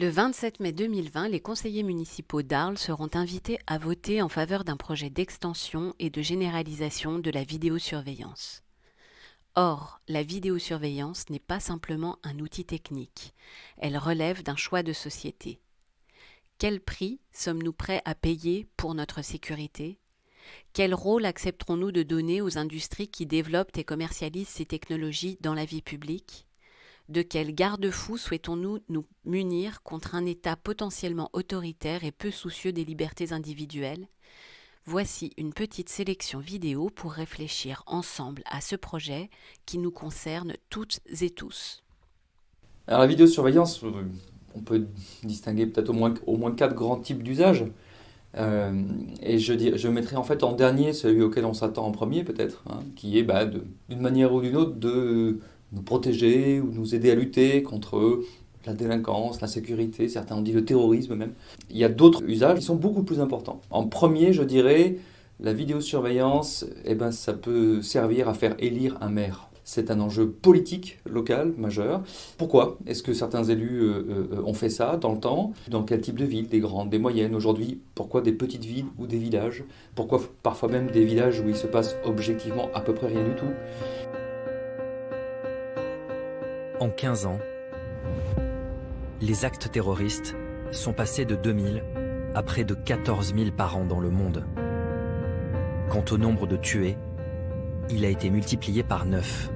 Le 27 mai 2020, les conseillers municipaux d'Arles seront invités à voter en faveur d'un projet d'extension et de généralisation de la vidéosurveillance. Or, la vidéosurveillance n'est pas simplement un outil technique, elle relève d'un choix de société. Quel prix sommes-nous prêts à payer pour notre sécurité ? Quel rôle accepterons-nous de donner aux industries qui développent et commercialisent ces technologies dans la vie publique ? De quels garde-fous souhaitons-nous nous munir contre un État potentiellement autoritaire et peu soucieux des libertés individuelles ? Voici une petite sélection vidéo pour réfléchir ensemble à ce projet qui nous concerne toutes et tous. Alors la vidéosurveillance, on peut distinguer peut-être au moins quatre grands types d'usages. Et je mettrai en fait en dernier celui auquel on s'attend en premier peut-être, hein, qui est d'une manière ou d'une autre de nous protéger ou nous aider à lutter contre la délinquance, l'insécurité, certains ont dit le terrorisme même. Il y a d'autres usages qui sont beaucoup plus importants. En premier, je dirais, la vidéosurveillance, ça peut servir à faire élire un maire. C'est un enjeu politique local majeur. Pourquoi est-ce que certains élus ont fait ça dans le temps ? Dans quel type de ville ? Des grandes, des moyennes ? Aujourd'hui, pourquoi des petites villes ou des villages ? Pourquoi parfois même des villages où il se passe objectivement à peu près rien du tout ? En 15 ans, les actes terroristes sont passés de 2000 à près de 14 000 par an dans le monde. Quant au nombre de tués, il a été multiplié par 9.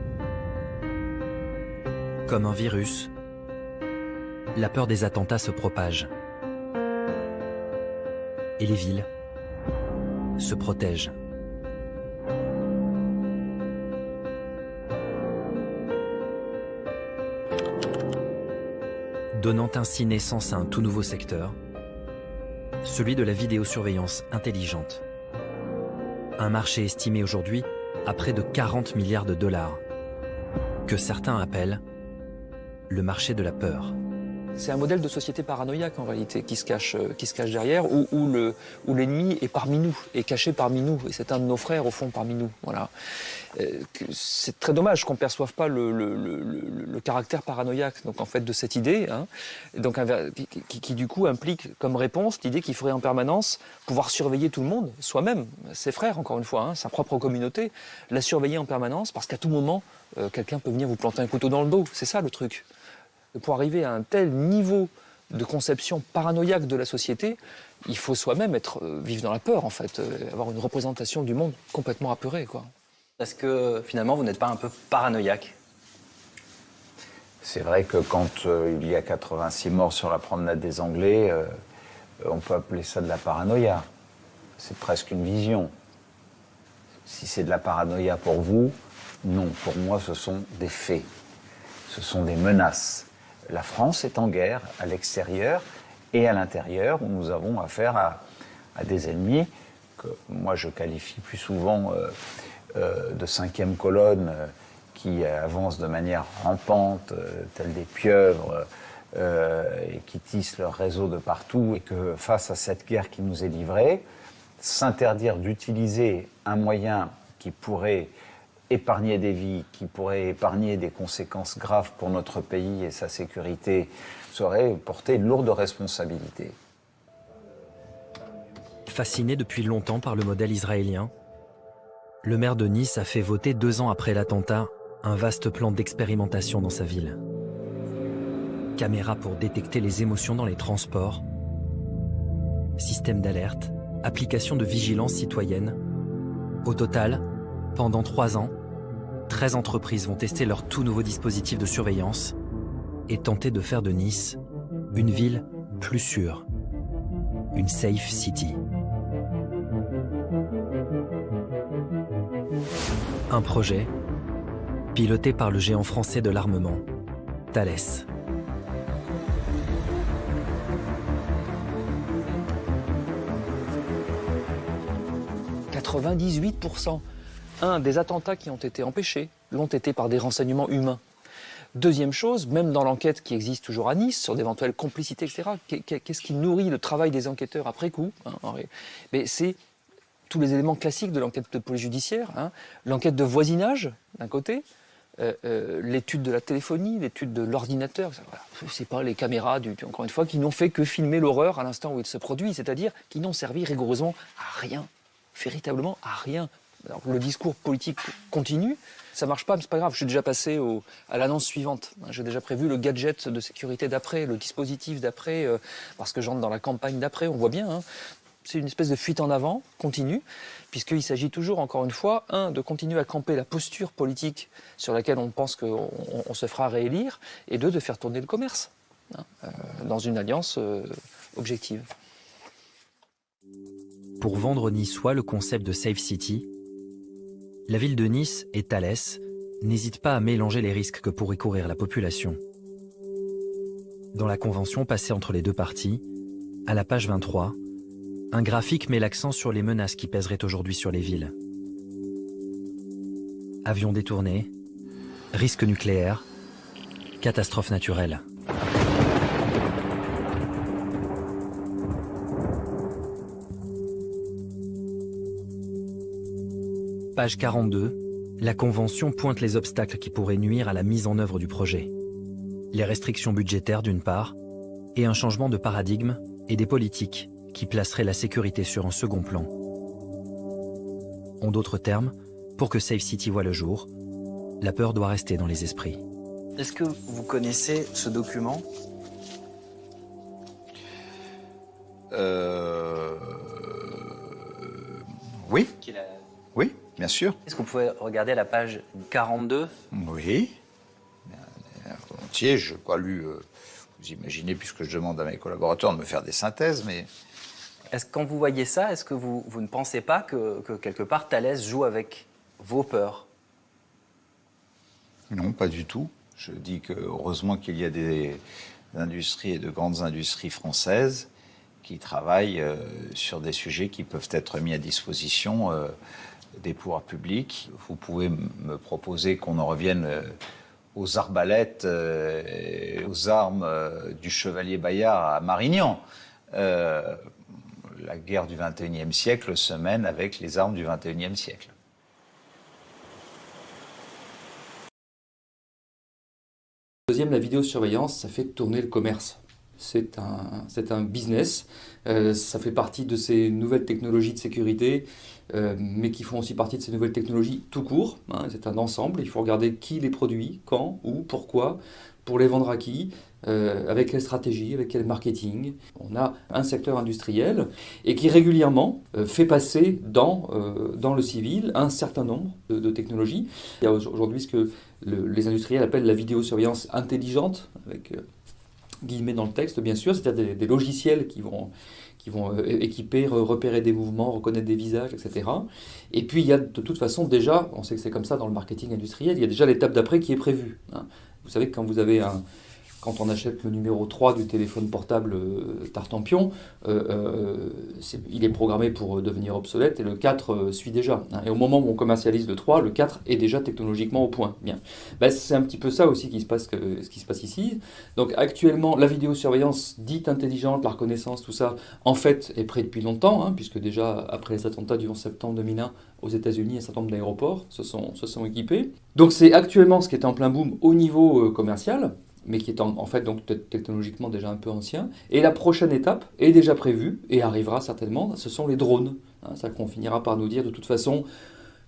Comme un virus, la peur des attentats se propage. Et les villes se protègent. Donnant ainsi naissance à un tout nouveau secteur, celui de la vidéosurveillance intelligente. Un marché estimé aujourd'hui à près de 40 milliards de dollars, que certains appellent le marché de la peur. C'est un modèle de société paranoïaque en réalité qui se cache derrière, où l'ennemi est parmi nous, est caché parmi nous, et c'est un de nos frères au fond parmi nous. Voilà. C'est très dommage qu'on ne perçoive pas le caractère paranoïaque donc, en fait, de cette idée, hein, donc, qui du coup implique comme réponse l'idée qu'il faudrait en permanence pouvoir surveiller tout le monde, soi-même, ses frères encore une fois, hein, sa propre communauté, la surveiller en permanence parce qu'à tout moment, quelqu'un peut venir vous planter un couteau dans le dos, c'est ça le truc. Pour arriver à un tel niveau de conception paranoïaque de la société, il faut soi-même vivre dans la peur, en fait, avoir une représentation du monde complètement apeurée, quoi. Est-ce que, finalement, vous n'êtes pas un peu paranoïaque ? C'est vrai que quand il y a 86 morts sur la promenade des Anglais, on peut appeler ça de la paranoïa. C'est presque une vision. Si c'est de la paranoïa pour vous, non. Pour moi, ce sont des faits. Ce sont des menaces. La France est en guerre à l'extérieur et à l'intérieur, où nous avons affaire à des ennemis que moi je qualifie plus souvent de cinquième colonne qui avancent de manière rampante, tels des pieuvres, et qui tissent leur réseau de partout, et que face à cette guerre qui nous est livrée, s'interdire d'utiliser un moyen qui pourrait épargner des vies, qui pourrait épargner des conséquences graves pour notre pays et sa sécurité, serait porter une lourde responsabilité. Fasciné depuis longtemps par le modèle israélien, le maire de Nice a fait voter 2 ans après l'attentat un vaste plan d'expérimentation dans sa ville. Caméras pour détecter les émotions dans les transports, système d'alerte, application de vigilance citoyenne. Au total, pendant 3 ans, 13 entreprises vont tester leur tout nouveau dispositif de surveillance et tenter de faire de Nice une ville plus sûre, une safe city. Un projet piloté par le géant français de l'armement, Thales. « 98% des attentats qui ont été empêchés l'ont été par des renseignements humains. Deuxième chose, même dans l'enquête qui existe toujours à Nice, sur d'éventuelles complicités, etc., qu'est-ce qui nourrit le travail des enquêteurs après coup, hein, mais c'est tous les éléments classiques de l'enquête de police judiciaire, hein, l'enquête de voisinage, d'un côté, l'étude de la téléphonie, l'étude de l'ordinateur. Voilà. C'est pas les caméras, encore une fois, qui n'ont fait que filmer l'horreur à l'instant où il se produit, c'est-à-dire qui n'ont servi rigoureusement à rien, véritablement à rien. Alors, le discours politique continue, ça marche pas, mais c'est pas grave. Je suis déjà passé à l'annonce suivante. J'ai déjà prévu le gadget de sécurité d'après, le dispositif d'après, parce que j'entre dans la campagne d'après. On voit bien. Hein. C'est une espèce de fuite en avant continue, puisqu'il s'agit toujours, encore une fois, de continuer à camper la posture politique sur laquelle on pense qu'on se fera réélire, et de faire tourner le commerce, dans une alliance objective. Pour vendre niçois le concept de Safe City, la ville de Nice et Thales n'hésitent pas à mélanger les risques que pourrait courir la population. Dans la convention passée entre les deux parties, à la page 23, un graphique met l'accent sur les menaces qui pèseraient aujourd'hui sur les villes. Avions détournés, risques nucléaires, catastrophes naturelles. Page 42, la Convention pointe les obstacles qui pourraient nuire à la mise en œuvre du projet. Les restrictions budgétaires d'une part, et un changement de paradigme et des politiques qui placeraient la sécurité sur un second plan. En d'autres termes, pour que Safe City voie le jour, la peur doit rester dans les esprits. Est-ce que vous connaissez ce document ? Oui, oui, bien sûr. Est-ce que vous pouvez regarder la page 42 ? Oui. Volontiers, je n'ai pas lu, vous imaginez, puisque je demande à mes collaborateurs de me faire des synthèses, mais... Est-ce que quand vous voyez ça, est-ce que vous ne pensez pas que quelque part Thales joue avec vos peurs ? Non, pas du tout. Je dis que heureusement qu'il y a des industries et de grandes industries françaises qui travaillent sur des sujets qui peuvent être mis à disposition des pouvoirs publics. Vous pouvez me proposer qu'on en revienne aux arbalètes, aux armes du chevalier Bayard à Marignan. La guerre du XXIe siècle se mène avec les armes du XXIe siècle. Deuxième, la vidéosurveillance, ça fait tourner le commerce. C'est un business, ça fait partie de ces nouvelles technologies de sécurité, mais qui font aussi partie de ces nouvelles technologies tout court. Hein, c'est un ensemble, il faut regarder qui les produit, quand, où, pourquoi, pour les vendre à qui, avec quelle stratégie, avec quel marketing. On a un secteur industriel et qui régulièrement fait passer dans le civil un certain nombre de technologies. Il y a aujourd'hui ce que les industriels appellent la vidéosurveillance intelligente, avec guillemets dans le texte bien sûr, c'est-à-dire des logiciels qui vont équiper, repérer des mouvements, reconnaître des visages, etc. Et puis il y a de toute façon déjà, on sait que c'est comme ça dans le marketing industriel, il y a déjà l'étape d'après qui est prévue. Hein. Vous savez que quand on achète le numéro 3 du téléphone portable Tartampion, il est programmé pour devenir obsolète et le 4 suit déjà. Hein. Et au moment où on commercialise le 3, le 4 est déjà technologiquement au point. Bien. Ben, c'est un petit peu ça aussi ce qui se passe ici. Donc actuellement, la vidéosurveillance dite intelligente, la reconnaissance, tout ça, en fait, est prêt depuis longtemps, hein, puisque déjà après les attentats du 11 septembre 2001 aux États-Unis, un certain nombre d'aéroports se sont équipés. Donc c'est actuellement ce qui est en plein boom au niveau commercial, mais qui est en fait donc technologiquement déjà un peu ancien. Et la prochaine étape est déjà prévue et arrivera certainement, ce sont les drones. Hein, ça qu'on finira par nous dire de toute façon,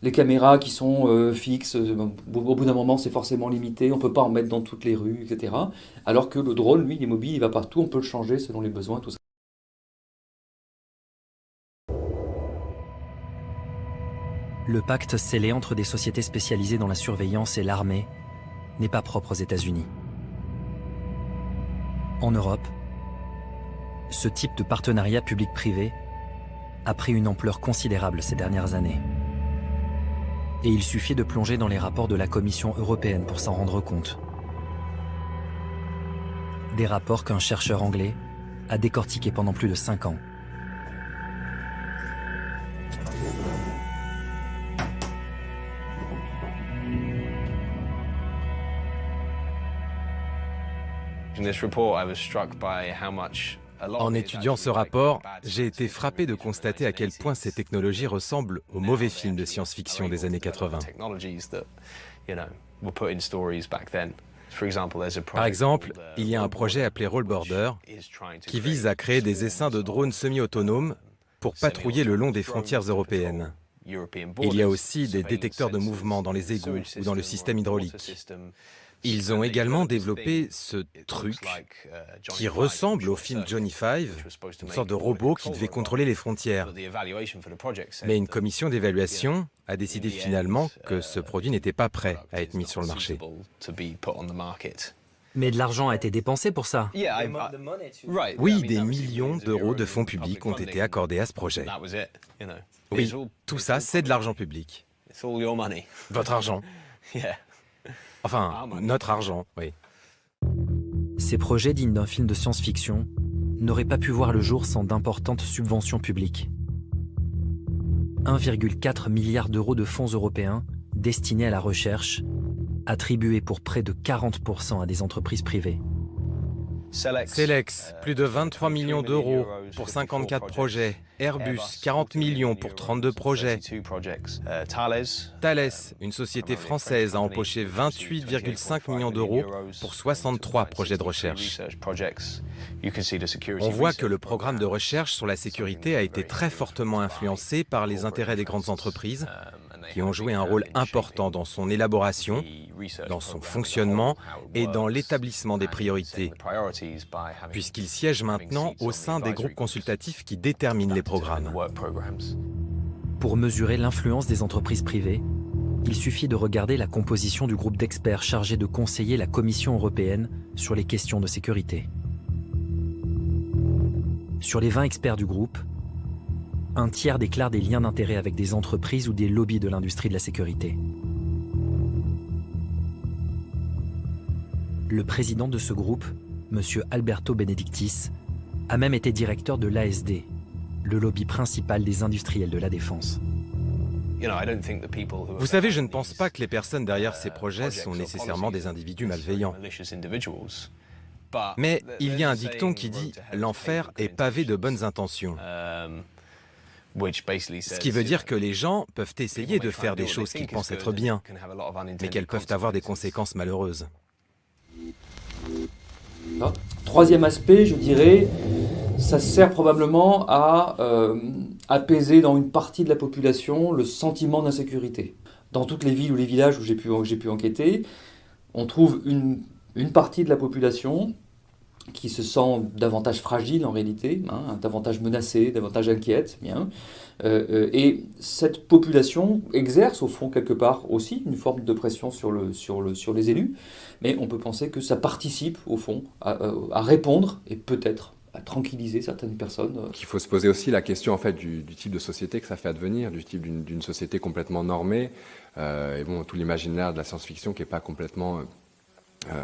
les caméras qui sont fixes, au bout d'un moment c'est forcément limité, on ne peut pas en mettre dans toutes les rues, etc. Alors que le drone, lui, il est mobile, il va partout, on peut le changer selon les besoins, tout ça. Le pacte scellé entre des sociétés spécialisées dans la surveillance et l'armée n'est pas propre aux États-Unis. En Europe, ce type de partenariat public-privé a pris une ampleur considérable ces dernières années. Et il suffit de plonger dans les rapports de la Commission européenne pour s'en rendre compte. Des rapports qu'un chercheur anglais a décortiqués pendant plus de 5 ans. En étudiant ce rapport, j'ai été frappé de constater à quel point ces technologies ressemblent aux mauvais films de science-fiction des années 80. Par exemple, il y a un projet appelé Roll Border qui vise à créer des essaims de drones semi-autonomes pour patrouiller le long des frontières européennes. Il y a aussi des détecteurs de mouvement dans les égouts ou dans le système hydraulique. Ils ont également développé ce truc qui ressemble au film Johnny Five, une sorte de robot qui devait contrôler les frontières. Mais une commission d'évaluation a décidé finalement que ce produit n'était pas prêt à être mis sur le marché. Mais de l'argent a été dépensé pour ça. Oui, des millions d'euros de fonds publics ont été accordés à ce projet. Oui, tout ça, c'est de l'argent public. Votre argent. Enfin, notre argent, oui. Ces projets dignes d'un film de science-fiction n'auraient pas pu voir le jour sans d'importantes subventions publiques. 1,4 milliard d'euros de fonds européens destinés à la recherche, attribués pour près de 40% à des entreprises privées. Celex, plus de 23 millions d'euros pour 54 projets. Airbus, 40 millions pour 32 projets. Thales, une société française, a empoché 28,5 millions d'euros pour 63 projets de recherche. On voit que le programme de recherche sur la sécurité a été très fortement influencé par les intérêts des grandes entreprises qui ont joué un rôle important dans son élaboration, dans son fonctionnement et dans l'établissement des priorités, puisqu'ils siègent maintenant au sein des groupes consultatifs qui déterminent les programmes. Pour mesurer l'influence des entreprises privées, il suffit de regarder la composition du groupe d'experts chargé de conseiller la Commission européenne sur les questions de sécurité. Sur les 20 experts du groupe, un tiers déclare des liens d'intérêt avec des entreprises ou des lobbies de l'industrie de la sécurité. Le président de ce groupe, M. Alberto Benedictis, a même été directeur de l'ASD, le lobby principal des industriels de la défense. Vous savez, je ne pense pas que les personnes derrière ces projets sont nécessairement des individus malveillants. Mais il y a un dicton qui dit « l'enfer est pavé de bonnes intentions ». Ce qui veut dire que les gens peuvent essayer de faire des choses qu'ils pensent être bien, mais qu'elles peuvent avoir des conséquences malheureuses. Troisième aspect, je dirais, ça sert probablement à apaiser dans une partie de la population le sentiment d'insécurité. Dans toutes les villes ou les villages où j'ai pu enquêter, on trouve une partie de la population qui se sent davantage fragile en réalité, davantage menacée, davantage inquiète. Et cette population exerce au fond quelque part aussi une forme de pression sur les élus, mais on peut penser que ça participe au fond à répondre et peut-être à tranquilliser certaines personnes. Il faut se poser aussi la question en fait du type de société que ça fait advenir, du type d'une société complètement normée, et bon, tout l'imaginaire de la science-fiction qui n'est pas complètement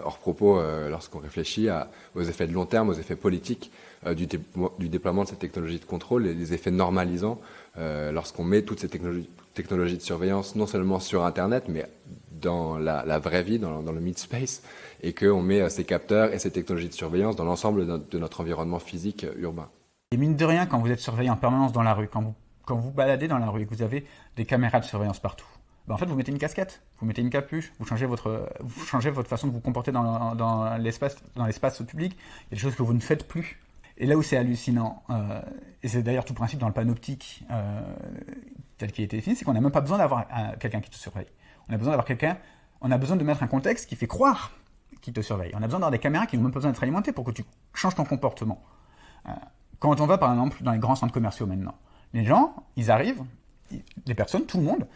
hors propos lorsqu'on réfléchit aux effets de long terme, aux effets politiques du déploiement de cette technologie de contrôle et des effets normalisants lorsqu'on met toutes ces technologies de surveillance non seulement sur Internet, mais dans la vraie vie, dans le mid-space, et qu'on met ces capteurs et ces technologies de surveillance dans l'ensemble de notre environnement physique urbain. Et mine de rien, quand vous êtes surveillé en permanence dans la rue, quand vous baladez dans la rue et que vous avez des caméras de surveillance partout, en fait, vous mettez une casquette, vous mettez une capuche, vous changez votre façon de vous comporter dans l'espace public. Il y a des choses que vous ne faites plus. Et là où c'est hallucinant, et c'est d'ailleurs tout le principe dans le panoptique tel qu'il a été défini, c'est qu'on n'a même pas besoin d'avoir quelqu'un qui te surveille. On a besoin de mettre un contexte qui fait croire qu'il te surveille. On a besoin d'avoir des caméras qui n'ont même pas besoin d'être alimentées pour que tu changes ton comportement. Quand on va par exemple dans les grands centres commerciaux maintenant, les gens, ils arrivent, les personnes, tout le monde,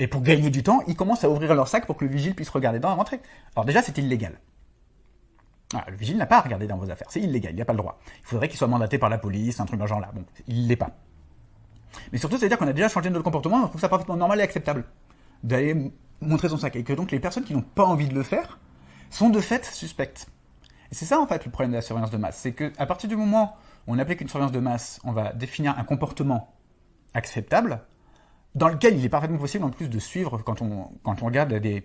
et pour gagner du temps, ils commencent à ouvrir leur sac pour que le vigile puisse regarder dans et rentrer. Alors déjà, c'est illégal. Le vigile n'a pas à regarder dans vos affaires, c'est illégal, il n'y a pas le droit. Il faudrait qu'il soit mandaté par la police, un truc dans ce genre-là. Bon, il ne l'est pas. Mais surtout, c'est-à-dire qu'on a déjà changé notre comportement, on trouve ça parfaitement normal et acceptable d'aller montrer son sac. Et que donc les personnes qui n'ont pas envie de le faire sont de fait suspectes. Et c'est ça en fait le problème de la surveillance de masse, c'est qu'à partir du moment où on applique une surveillance de masse, on va définir un comportement acceptable, dans lequel il est parfaitement possible en plus de suivre, quand on regarde des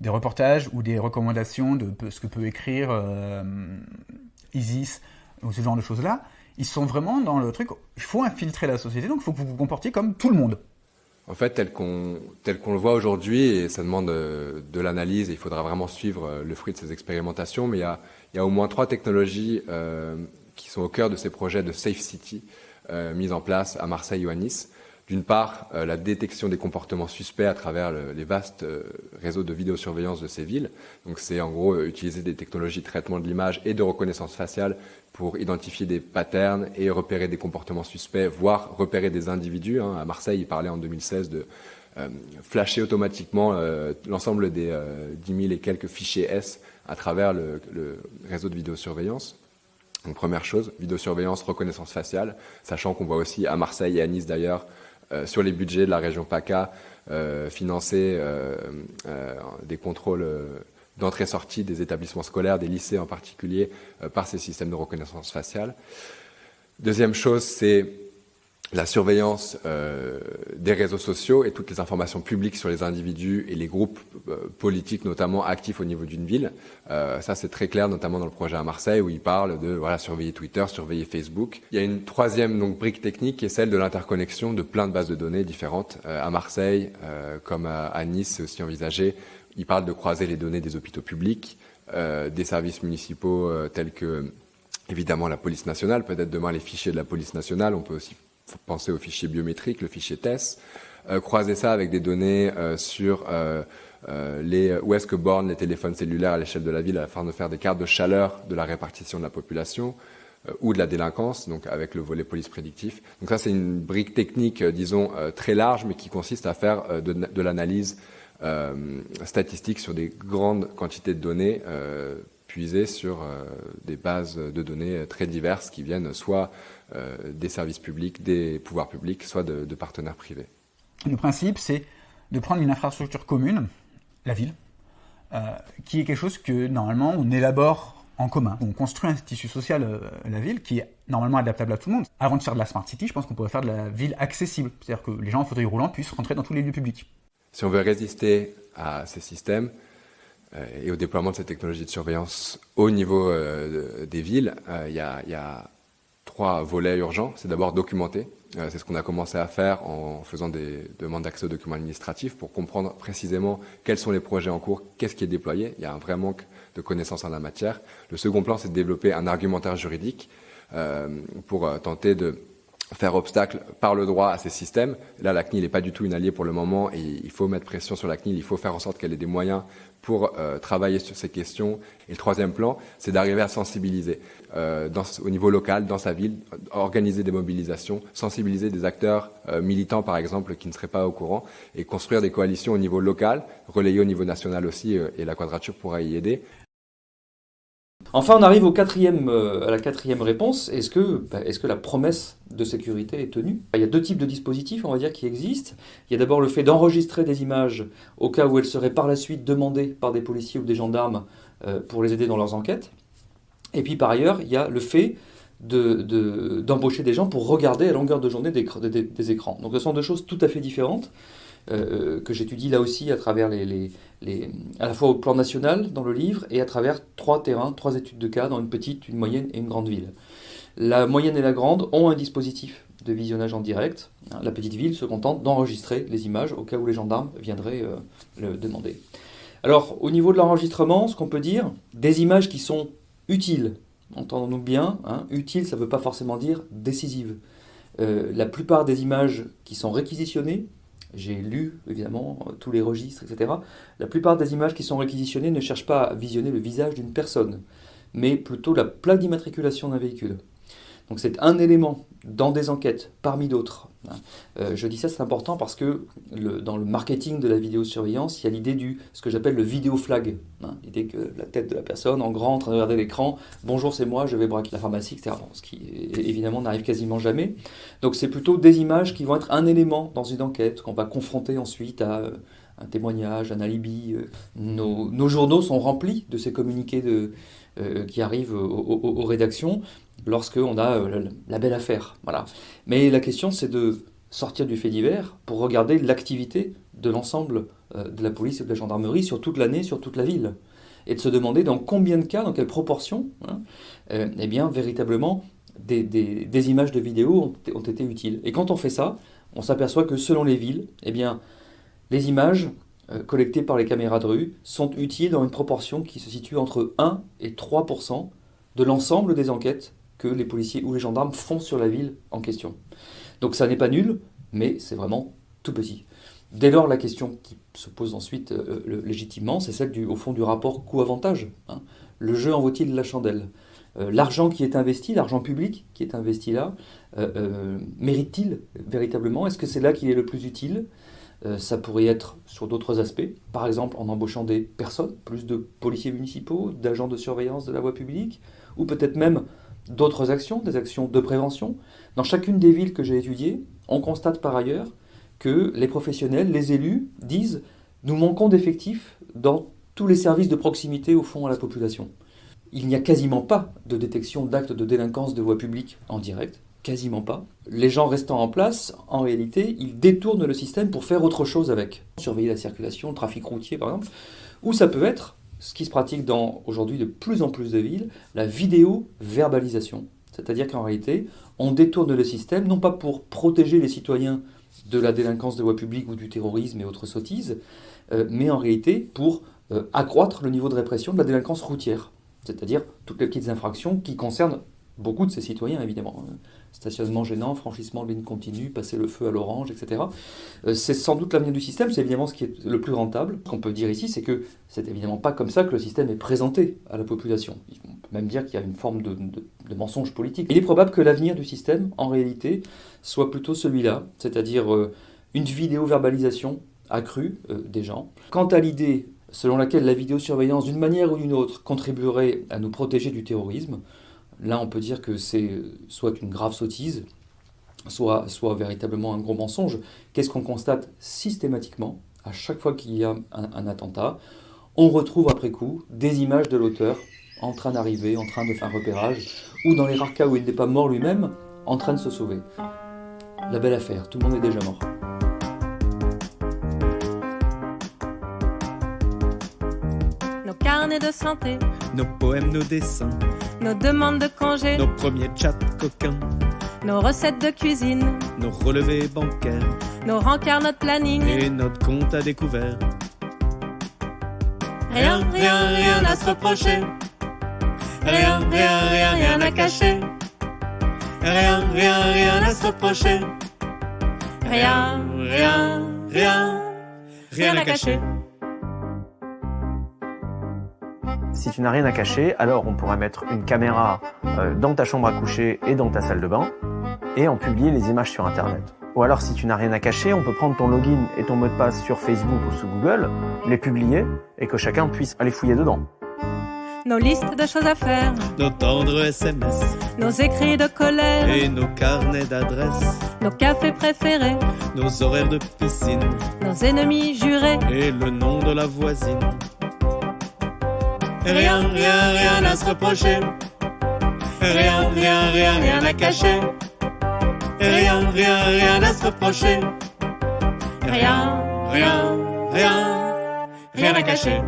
reportages ou des recommandations de ce que peut écrire ISIS ou ce genre de choses-là, ils sont vraiment dans le truc, il faut infiltrer la société, donc il faut que vous vous comportiez comme tout le monde. En fait, tel qu'on le voit aujourd'hui, et ça demande de l'analyse, et il faudra vraiment suivre le fruit de ces expérimentations, mais il y a au moins 3 technologies qui sont au cœur de ces projets de Safe City mis en place à Marseille ou à Nice. D'une part, la détection des comportements suspects à travers les vastes réseaux de vidéosurveillance de ces villes. Donc c'est en gros utiliser des technologies de traitement de l'image et de reconnaissance faciale pour identifier des patterns et repérer des comportements suspects, voire repérer des individus. À Marseille, il parlait en 2016 de flasher automatiquement l'ensemble des 10 000 et quelques fichiers S à travers le réseau de vidéosurveillance. Donc première chose, vidéosurveillance, reconnaissance faciale, sachant qu'on voit aussi à Marseille et à Nice d'ailleurs, sur les budgets de la région PACA, financer des contrôles d'entrée-sortie des établissements scolaires, des lycées en particulier, par ces systèmes de reconnaissance faciale. Deuxième chose, c'est la surveillance des réseaux sociaux et toutes les informations publiques sur les individus et les groupes politiques, notamment actifs au niveau d'une ville. Ça, c'est très clair, notamment dans le projet à Marseille, où il parle de surveiller Twitter, surveiller Facebook. Il y a une troisième brique technique qui est celle de l'interconnexion de plein de bases de données différentes. À Marseille, comme à Nice, c'est aussi envisagé. Il parle de croiser les données des hôpitaux publics, des services municipaux tels que, évidemment, la police nationale, peut-être demain les fichiers de la police nationale. On peut aussi penser au fichier biométrique, le fichier TESS, croiser ça avec des données sur où est-ce que bornent les téléphones cellulaires à l'échelle de la ville afin de faire des cartes de chaleur de la répartition de la population ou de la délinquance, donc avec le volet police prédictif. Donc ça, c'est une brique technique, disons, très large, mais qui consiste à faire de l'analyse statistique sur des grandes quantités de données puisées sur des bases de données très diverses qui viennent soit des services publics, des pouvoirs publics, soit de partenaires privés. Le principe, c'est de prendre une infrastructure commune, la ville, qui est quelque chose que, normalement, on élabore en commun. On construit un tissu social, la ville, qui est normalement adaptable à tout le monde. Avant de faire de la smart city, je pense qu'on pourrait faire de la ville accessible. C'est-à-dire que les gens en fauteuil roulant puissent rentrer dans tous les lieux publics. Si on veut résister à ces systèmes et au déploiement de ces technologies de surveillance au niveau des villes, il y a 3 volets urgents. C'est d'abord documenter. C'est ce qu'on a commencé à faire en faisant des demandes d'accès aux documents administratifs pour comprendre précisément quels sont les projets en cours, qu'est-ce qui est déployé. Il y a un vrai manque de connaissances en la matière. Le second plan, c'est de développer un argumentaire juridique pour tenter de faire obstacle par le droit à ces systèmes. Là, la CNIL n'est pas du tout une alliée pour le moment et il faut mettre pression sur la CNIL, il faut faire en sorte qu'elle ait des moyens pour travailler sur ces questions. Et le troisième plan, c'est d'arriver à sensibiliser au niveau local, dans sa ville, organiser des mobilisations, sensibiliser des acteurs militants, par exemple, qui ne seraient pas au courant, et construire des coalitions au niveau local, relayées au niveau national aussi, et la Quadrature pourra y aider. Enfin, on arrive à la quatrième réponse. Est-ce que la promesse de sécurité est tenue? Il y a 2 types de dispositifs, on va dire, qui existent. Il y a d'abord le fait d'enregistrer des images au cas où elles seraient par la suite demandées par des policiers ou des gendarmes pour les aider dans leurs enquêtes. Et puis par ailleurs, il y a le fait d'embaucher des gens pour regarder à longueur de journée des écrans. Donc ce sont 2 choses tout à fait différentes que j'étudie là aussi à travers à la fois au plan national dans le livre et à travers 3 terrains, 3 études de cas dans une petite, une moyenne et une grande ville. La moyenne et la grande ont un dispositif de visionnage en direct. La petite ville se contente d'enregistrer les images au cas où les gendarmes viendraient le demander. Alors au niveau de l'enregistrement, ce qu'on peut dire, des images qui sont utiles, entendons-nous bien, utiles ça ne veut pas forcément dire décisives. La plupart des images qui sont réquisitionnées, j'ai lu évidemment tous les registres, etc. La plupart des images qui sont réquisitionnées ne cherchent pas à visionner le visage d'une personne, mais plutôt la plaque d'immatriculation d'un véhicule. Donc c'est un élément dans des enquêtes parmi d'autres. Je dis ça, c'est important parce que dans le marketing de la vidéosurveillance, il y a l'idée ce que j'appelle le vidéo flag. L'idée que la tête de la personne en grand en train de regarder l'écran, bonjour c'est moi, je vais braquer la pharmacie, etc. Bon, ce qui évidemment n'arrive quasiment jamais. Donc c'est plutôt des images qui vont être un élément dans une enquête, qu'on va confronter ensuite à un témoignage, un alibi. Nos journaux sont remplis de ces communiqués qui arrivent aux rédactions lorsqu'on a la belle affaire. Voilà. Mais la question, c'est de sortir du fait divers pour regarder l'activité de l'ensemble de la police et de la gendarmerie sur toute l'année, sur toute la ville. Et de se demander dans combien de cas, dans quelle proportion, eh bien, véritablement, des images de vidéo ont été utiles. Et quand on fait ça, on s'aperçoit que selon les villes, eh bien, les images collectées par les caméras de rue sont utiles dans une proportion qui se situe entre 1 et 3% de l'ensemble des enquêtes que les policiers ou les gendarmes font sur la ville en question. Donc ça n'est pas nul, mais c'est vraiment tout petit. Dès lors, la question qui se pose ensuite légitimement, c'est celle au fond du rapport coût-avantage. Hein. Le jeu en vaut-il la chandelle ? L'argent qui est investi, l'argent public qui est investi là, mérite-t-il véritablement ? Est-ce que c'est là qu'il est le plus utile ? Ça pourrait être sur d'autres aspects, par exemple en embauchant des personnes, plus de policiers municipaux, d'agents de surveillance de la voie publique, ou peut-être même d'autres actions, des actions de prévention. Dans chacune des villes que j'ai étudiées, on constate par ailleurs que les professionnels, les élus disent « nous manquons d'effectifs dans tous les services de proximité au fond à la population ». Il n'y a quasiment pas de détection d'actes de délinquance de voie publique en direct, quasiment pas. Les gens restant en place, en réalité, ils détournent le système pour faire autre chose avec. Surveiller la circulation, le trafic routier par exemple, ou ça peut être, ce qui se pratique dans aujourd'hui de plus en plus de villes, la vidéo-verbalisation. C'est-à-dire qu'en réalité, on détourne le système, non pas pour protéger les citoyens de la délinquance de voie publique ou du terrorisme et autres sottises, mais en réalité pour accroître le niveau de répression de la délinquance routière. C'est-à-dire toutes les petites infractions qui concernent beaucoup de ces citoyens, évidemment. Stationnement gênant, franchissement de ligne continue, passer le feu à l'orange, etc. C'est sans doute l'avenir du système, c'est évidemment ce qui est le plus rentable. Ce qu'on peut dire ici, c'est que c'est évidemment pas comme ça que le système est présenté à la population. On peut même dire qu'il y a une forme de mensonge politique. Il est probable que l'avenir du système, en réalité, soit plutôt celui-là, c'est-à-dire une vidéo-verbalisation accrue des gens. Quant à l'idée selon laquelle la vidéosurveillance, d'une manière ou d'une autre, contribuerait à nous protéger du terrorisme, là on peut dire que c'est soit une grave sottise, soit véritablement un gros mensonge. Qu'est-ce qu'on constate systématiquement à chaque fois qu'il y a un attentat ? On retrouve après coup des images de l'auteur en train d'arriver, en train de faire un repérage, ou dans les rares cas où il n'est pas mort lui-même, en train de se sauver. La belle affaire, tout le monde est déjà mort. Nos carnets de santé, nos poèmes, nos dessins, nos demandes de congés, nos premiers chats coquins, nos recettes de cuisine, nos relevés bancaires, nos rencarts, notre planning et notre compte à découvert. Rien à se reprocher. Rien à cacher. Rien à se reprocher. Rien à cacher. Si tu n'as rien à cacher, alors on pourrait mettre une caméra dans ta chambre à coucher et dans ta salle de bain et en publier les images sur Internet. Ou alors si tu n'as rien à cacher, on peut prendre ton login et ton mot de passe sur Facebook ou sous Google, les publier et que chacun puisse aller fouiller dedans. Nos listes de choses à faire, nos tendres SMS, nos écrits de colère et nos carnets d'adresses, nos cafés préférés, nos horaires de piscine, nos ennemis jurés et le nom de la voisine. Rien à se reprocher. Rien à cacher. Rien à se reprocher. Rien à cacher.